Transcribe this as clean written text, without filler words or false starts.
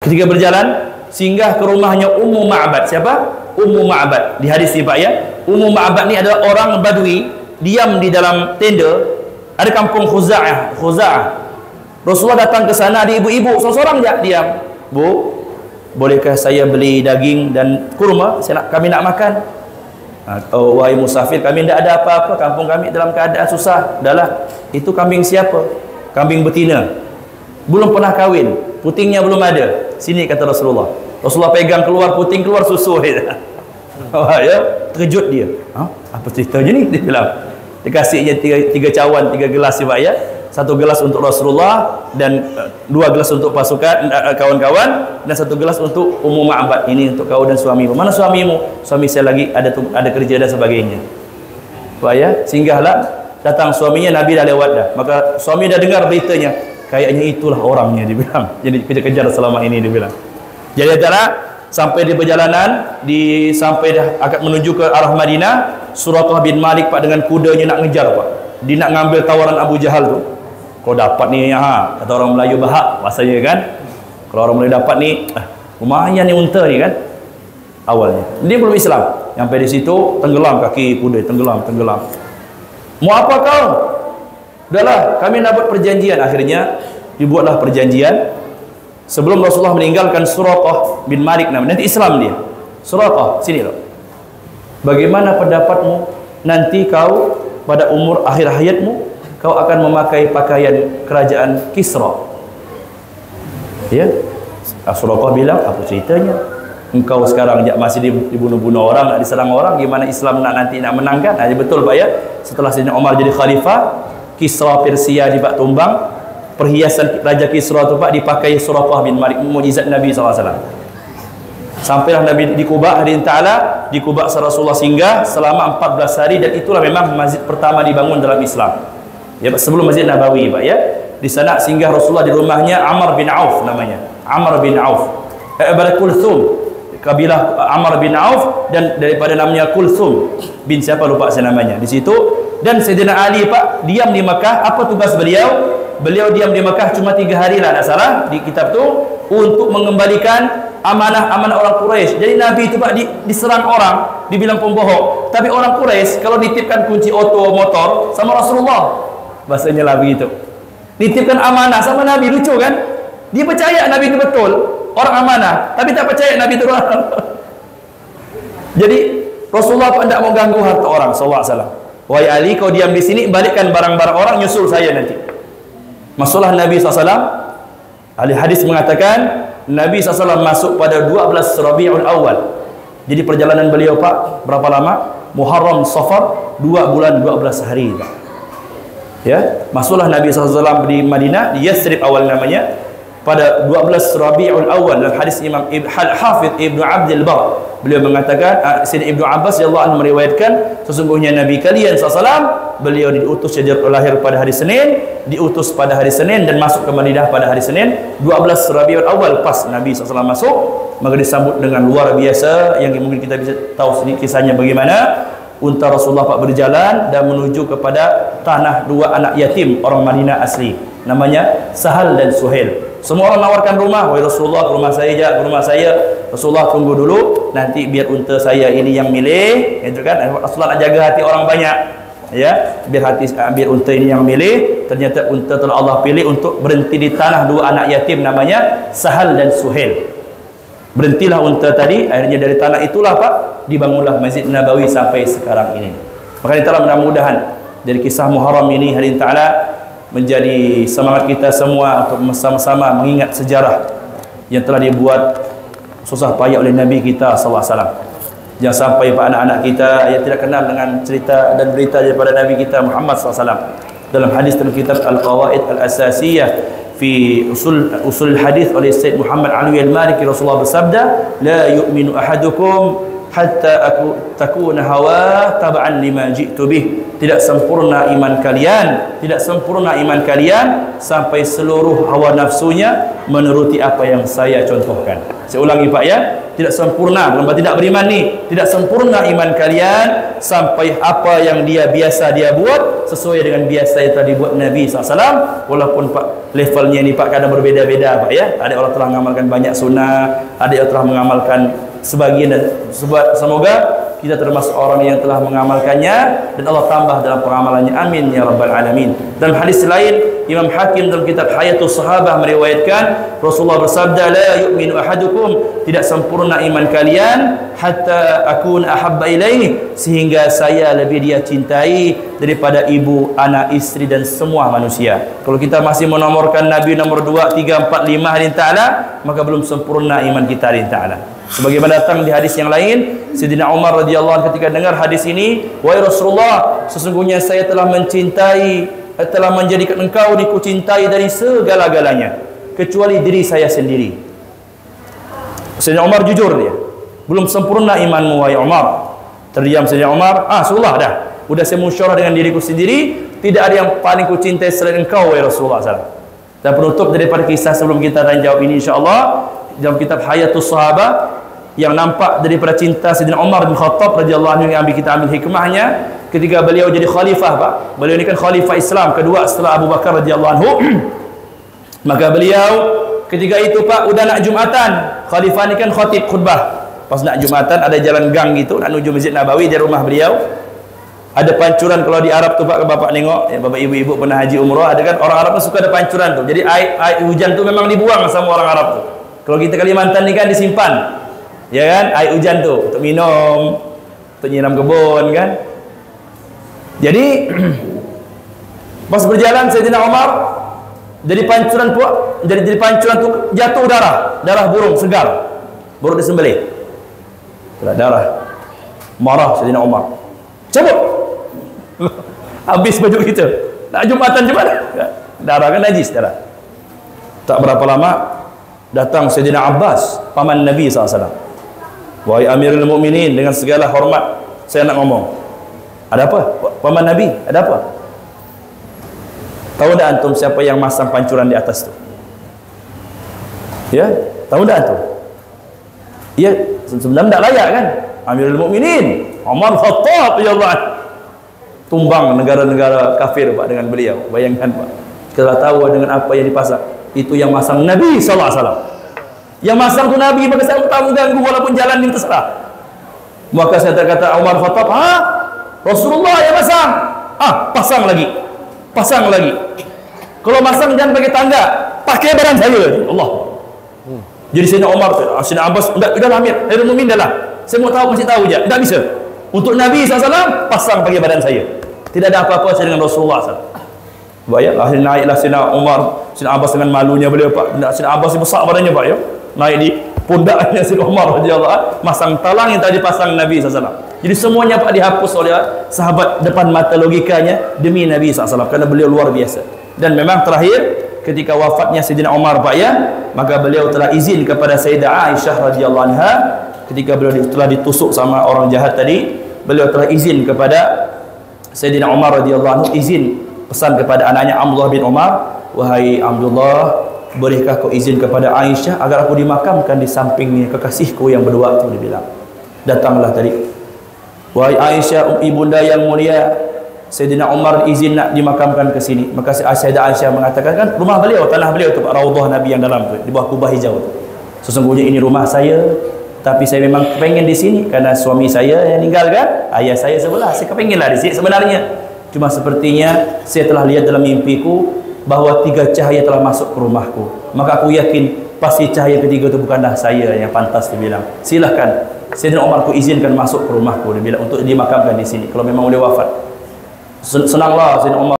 Ketika berjalan, singgah ke rumahnya Ummu Ma'bad. Siapa? Ummu Ma'bad. Di hadis ni Pak ya. Ummu Ma'bad ni adalah orang Badui, diam di dalam tenda. Ada kampung Khuza'ah. Rasulullah datang ke sana, ada ibu-ibu seorang-seorang je diam. Bu, bolehkah saya beli daging dan kurma? Kami nak makan. Oh, wahai musafir, kami tidak ada apa-apa, kampung kami dalam keadaan susah. Dahlah, itu kambing siapa? Kambing betina, belum pernah kahwin, putingnya belum ada. Sini, kata Rasulullah. Rasulullah pegang, keluar puting, keluar susu. Ya, terkejut dia. Apa ceritanya ni? Dia bilang, dia kasihnya tiga cawan, 3 gelas ya Pak ya. 1 gelas untuk Rasulullah dan 2 gelas untuk pasukan kawan-kawan, dan 1 gelas untuk Ummu Ma'bad. Ini untuk kau dan suamimu. Mana suamimu? Suami saya lagi ada kerja dan sebagainya. Pak ya, singgahlah. Datang suaminya, Nabi dah lewat dah. Maka suami dah dengar beritanya. Kayaknya itulah orangnya, dia bilang. Jadi kejar-kejar selama ini, dia bilang. Jadi sampai di perjalanan, sampai dah akan menuju ke arah Madinah, Suraqah bin Malik Pak dengan kudanya nak ngejar Pak. Dia nak ngambil tawaran Abu Jahal tu. Kau dapat ni, kata orang Melayu bahak bahasanya kan. Kalau orang Melayu dapat ni, lumayan ni unta ni kan. Awalnya dia belum Islam. Sampai di situ tenggelam kaki kuda, tenggelam. Mau apa kau? Udahlah, kami nak buat perjanjian. Akhirnya dibuatlah perjanjian. Sebelum Rasulullah meninggalkan Suraqah bin Malik namanya, nanti Islam dia. Suraqah, sini loh. Bagaimana pendapatmu nanti kau pada umur akhir hayatmu, kau akan memakai pakaian kerajaan Kisra? Ya, Suraqah bilang, apa ceritanya? Engkau sekarang masih dibunuh-bunuh orang, nak diserang orang, gimana Islam nanti nak menangkan? Betul Pak ya. Setelah Sayyidina Umar jadi khalifah, Kisra Persia dipak tumbang, perhiasan Raja Kisra tu Pak dipakai Suraqah bin Malik, mukjizat Nabi SAW. Sampailah Nabi di Quba hari Ta'ala, di Quba Rasulullah singgah selama 14 hari, dan itulah memang masjid pertama dibangun dalam Islam. Ya, sebelum Masjid Nabawi Pak ya. Di sana singgah Rasulullah di rumahnya Amr bin Auf namanya. Amr bin Auf. Pada Kulthum, kabilah Amr bin Auf, dan daripada namanya Kulthum bin siapa lupa saya namanya. Di situ, dan Sayyidina Ali Pak diam di Mekah. Apa tugas beliau? Beliau diam di Mekah cuma 3 hari lah, tak salah di kitab tu, untuk mengembalikan amanah-amanah orang Quraisy. Jadi Nabi itu Pak diserang orang, dibilang pembohong. Tapi orang Quraisy kalau nitipkan kunci auto motor sama Rasulullah, bahasanya lah begitu. Nitipkan amanah sama Nabi, lucu kan? Dia percaya Nabi itu betul orang amanah, tapi tak percaya Nabi itu orang. Jadi Rasulullah tidak mau ganggu harta orang sallallahu alaihi wasallam. Wahai Ali, kau diam di sini, balikkan barang-barang orang, nyusul saya nanti. Masuklah Nabi SAW. Ahli hadis mengatakan Nabi SAW masuk pada 12 Rabiul Awal. Jadi perjalanan beliau Pak berapa lama? Muharram Safar, 2 bulan 12 hari Pak. Ya, masuklah Nabi SAW di Madinah, di Yathrib awal namanya, pada 12 Rabiul Awal. Dalam hadis Imam Hafidh Ibnu Abdul Bar, beliau mengatakan, Sayyidina Ibnu Abbas radhiyallahu anhu meriwayatkan, sesungguhnya Nabi kalian SAW, beliau diutus sejak lahir pada hari Senin, diutus pada hari Senin, dan masuk ke Madinah pada hari Senin. 12 Rabiul Awal pas Nabi SAW masuk, maka disambut dengan luar biasa, yang mungkin kita bisa tahu sedikit kisahnya bagaimana. Unta Rasulullah Pak berjalan dan menuju kepada tanah 2 anak yatim orang Madinah asli, namanya Sahal dan Suhail. Semua orang nawarkan rumah. Wahai Rasulullah, ke rumah saya je, ke rumah saya. Rasulullah, tunggu dulu, nanti biar unta saya ini yang milih, gitu kan. Rasulullah nak jaga hati orang banyak, ya, biar unta ini yang milih. Ternyata unta telah Allah pilih untuk berhenti di tanah 2 anak yatim namanya Sahal dan Suhail. Berhentilah unta tadi, akhirnya dari tanah itulah Pak dibangunlah Masjid Nabawi sampai sekarang ini. Maka itulah mudah-mudahan dari kisah Muharram ini hari Ta'ala menjadi semangat kita semua untuk bersama-sama mengingat sejarah yang telah dibuat susah payah oleh Nabi kita SAW. Jangan sampai Pak anak-anak kita yang tidak kenal dengan cerita dan berita daripada Nabi kita Muhammad SAW. Dalam hadis dalam kitab Al-Qawaid Al-Asasiyah fi usul hadis oleh Sayyid Muhammad Alwi Al-Maliki, Rasulullah bersabda, la yu'minu ahadukum hatta takuna hawa tab'an lima ji'tu bih. Tidak sempurna iman kalian, tidak sempurna iman kalian sampai seluruh hawa nafsunya menuruti apa yang saya contohkan. Saya ulangi Pak ya, tidak sempurna, bukan berarti tidak beriman nih, tidak sempurna iman kalian sampai apa yang dia biasa dia buat sesuai dengan biasa yang telah dibuat Nabi SAW. Walaupun Pak levelnya ini Pak kadang berbeda-beda Pak ya, ada orang telah mengamalkan banyak sunnah, ada yang telah mengamalkan sebagian, dan semoga kita termasuk orang yang telah mengamalkannya dan Allah tambah dalam pengamalannya, amin ya rabbal alamin. Dalam hadis lain Imam Hakim dalam kitab Hayatus Sahabah meriwayatkan Rasulullah bersabda, la yu'minu ahadukum, tidak sempurna iman kalian hatta akun ahabba ilaihi, sehingga saya lebih dia cintai daripada ibu, anak, istri dan semua manusia. Kalau kita masih menomorkan Nabi nomor 2, 3, 4, 5 hadis ta'ala, maka belum sempurna iman kita hadis ta'ala. Sebagaimana datang di hadis yang lain, Sayyidina Umar radhiyallahu anhu ketika dengar hadis ini, wahai Rasulullah, sesungguhnya saya telah mencintai, telah menjadikan engkau dikucintai dari segala-galanya kecuali diri saya sendiri. Sayyidina Umar jujur dia, belum sempurna imanmu wahai Umar. Terdiam Sayyidina Umar, sudah dah, udah saya musyawarah dengan diriku sendiri, tidak ada yang paling kucintai selain engkau wahai Rasulullah SAW. Dan penutup daripada kisah sebelum kita tanya jawab ini insyaallah, dalam kitab Hayatus Sahabah yang nampak daripada cinta Sayyidina Umar bin Khattab radhiyallahu anhu yang kita ambil hikmahnya ketika beliau jadi khalifah Pak. Beliau ini kan khalifah Islam kedua setelah Abu Bakar radhiyallahu anhu. Maka beliau ketika itu Pak udah nak Jumatan, khalifah ini kan khatib khutbah. Pas nak Jumatan ada jalan gang gitu nak menuju Masjid Nabawi dari rumah beliau. Ada pancuran, kalau di Arab tuh Pak, Bapak nengok ya, Bapak ibu-ibu pernah haji umrah, ada kan orang Arab tuh suka ada pancuran tuh. Jadi air hujan tuh memang dibuang sama orang Arab tuh. Kalau kita Kalimantan ni kan disimpan, ya kan, air hujan tu untuk minum, untuk nyiram kebun kan. Jadi pas berjalan Sayyidina Umar jadi pancuran tu jatuh darah burung segar, burung disembelih, darah. Marah Sayyidina Umar, cabut, habis baju kita, nak Jumatan macam mana? Darah kan najis darah. Tak berapa lama datang Sayyidina Abbas, paman Nabi SAW. Wahai Amirul Mukminin, dengan segala hormat saya nak ngomong. Ada apa? Paman Nabi, ada apa? Tahu tak antum siapa yang masang pancuran di atas tu? Ya, tahu tak antum? Ya, sebenarnya tak layak kan? Amirul Mukminin, Umar Khattab radhiyallahu anhu. Tumbang negara-negara kafir Pak dengan beliau. Bayangkan Pak. Kita tahu dengan apa yang dipasang. Itu yang masang Nabi SAW. Yang masang tu Nabi, maka saya tak mengganggu walaupun jalan ini terserah. Maka saya terkata Umar Khattab, Rasulullah yang masang. Pasang lagi. Pasang lagi. Kalau masang jangan pakai tangga, pakai badan saya. Allah. Jadi Sayyidina Umar, Sayyidina Abbas, udah lah Amir, Amirul Mukminin dah lah. Saya mau tahu, masih tahu je. Tak bisa. Untuk Nabi SAW, pasang pakai badan saya. Tidak ada apa-apa saya dengan Rasulullah SAW. Baik, akhirnya naiklah Sayyidina Umar, Sayyidina Abbas dengan malunya beliau Pak. Sayyidina Abbas besar badannya Pak ya. Naik di pundaknya Sayyidina Umar radhiyallahu anhu, masang talang yang tadi pasang Nabi SAW. Jadi semuanya Pak dihapus oleh sahabat depan mata logikanya demi Nabi SAW karena beliau luar biasa. Dan memang terakhir ketika wafatnya Sayyidina Umar Pak ya, maka beliau telah izin kepada Sayyidah Aisyah radhiyallahu anha ketika beliau telah ditusuk sama orang jahat tadi, beliau telah izin kepada Sayyidina Umar radhiyallahu anhu, izin pesan kepada anaknya Abdullah bin Umar, wahai Abdullah, bolehkah kau izin kepada Aisyah agar aku dimakamkan di sampingnya kekasihku yang berdua itu, dia bilang. Datanglah tadi, wahai Aisyah ibunda yang mulia, Sayyidina Umar izin nak dimakamkan ke sini. Maka Sayyidah Aisyah mengatakan, kan rumah beliau, tanah beliau tu Raudhah Nabi yang dalam tu, di bawah kubah hijau tu. Sesungguhnya ini rumah saya, tapi saya memang pengen di sini karena suami saya yang meninggalkan, ayah saya sebelah, saya kepengenlah di sini sebenarnya. Cuma sepertinya saya telah lihat dalam mimpiku bahwa 3 cahaya telah masuk ke rumahku. Maka aku yakin pasti cahaya ketiga itu bukanlah saya yang pantas, dia bilang. Silahkan Sayyidina Umar, aku izinkan masuk ke rumahku, dia bilang, untuk dimakamkan di sini kalau memang boleh wafat. Senanglah Sayyidina Umar